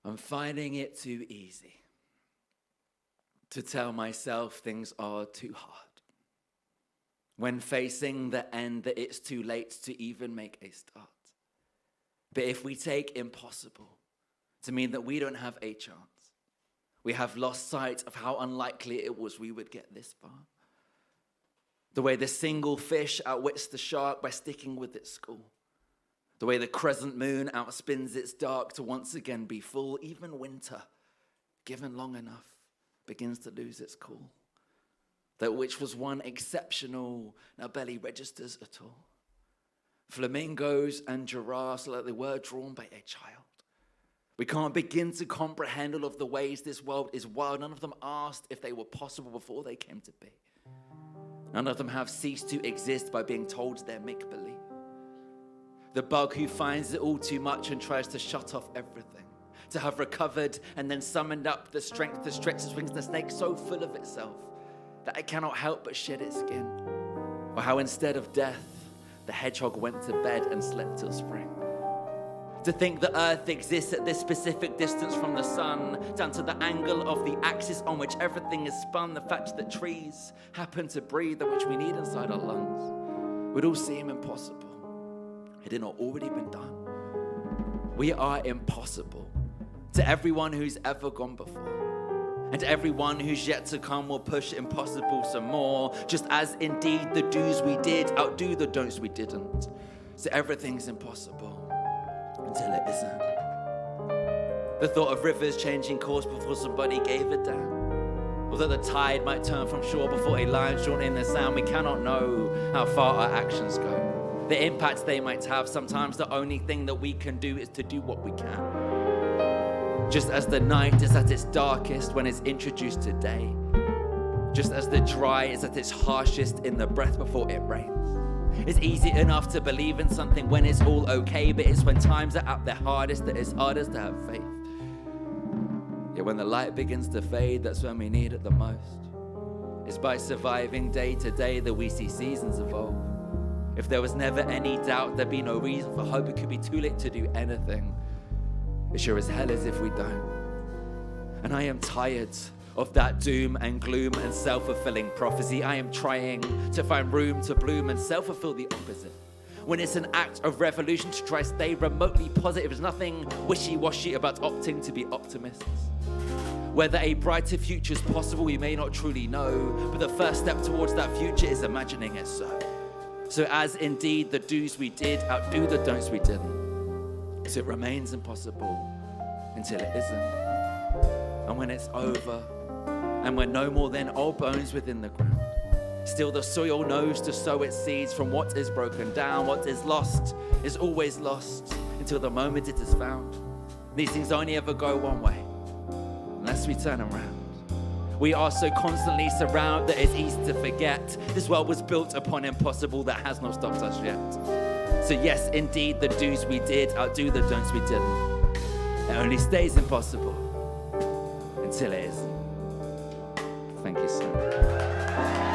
I'm finding it too easy to tell myself things are too hard. When facing the end, that it's too late to even make a start. But if we take impossible to mean that we don't have a chance, we have lost sight of how unlikely it was we would get this far. The way the single fish outwits the shark by sticking with its school. The way the crescent moon outspins its dark to once again be full. Even winter, given long enough, begins to lose its cool. That which was one exceptional, now barely registers at all. Flamingos and giraffes like they were drawn by a child. We can't begin to comprehend all of the ways this world is wild. None of them asked if they were possible before they came to be. None of them have ceased to exist by being told they're make-believe. The bug who finds it all too much and tries to shut off everything. To have recovered and then summoned up the strength to stretch its wings. The snake so full of itself that it cannot help but shed its skin. Or how instead of death, the hedgehog went to bed and slept till spring. To think the earth exists at this specific distance from the sun, down to the angle of the axis on which everything is spun, the fact that trees happen to breathe, that which we need inside our lungs, would all seem impossible. Had it not already been done? We are impossible to everyone who's ever gone before. And everyone who's yet to come will push impossible some more, just as indeed the do's we did outdo the don'ts we didn't. So everything's impossible until it isn't. The thought of rivers changing course before somebody gave a damn, or that the tide might turn from shore before a lion drawn in the sand. We cannot know how far our actions go, the impact they might have. Sometimes the only thing that we can do is to do what we can. Just as the night is at its darkest when it's introduced to day, just as the dry is at its harshest in the breath before it rains. It's easy enough to believe in something when it's all okay, but it's when times are at their hardest that it's hardest to have faith. Yet when the light begins to fade, that's when we need it the most. It's by surviving day to day that we see seasons evolve. If there was never any doubt, there'd be no reason for hope. It could be too late to do anything. It sure as hell is if we don't. And I am tired of that doom and gloom and self-fulfilling prophecy. I am trying to find room to bloom and self-fulfill the opposite. When it's an act of revolution to try stay remotely positive, there's nothing wishy-washy about opting to be optimists. Whether a brighter future is possible, we may not truly know, but the first step towards that future is imagining it so. So as indeed the do's we did outdo the don'ts we didn't, so it remains impossible until it isn't. And when it's over, and we're no more than old bones within the ground, still the soil knows to sow its seeds from what is broken down. What is lost is always lost until the moment it is found. These things only ever go one way, unless we turn around. We are so constantly surrounded that it's easy to forget this world was built upon impossible that has not stopped us yet. So yes, indeed, the do's we did outdo the don'ts we didn't. It only stays impossible until it is. Thank you so much.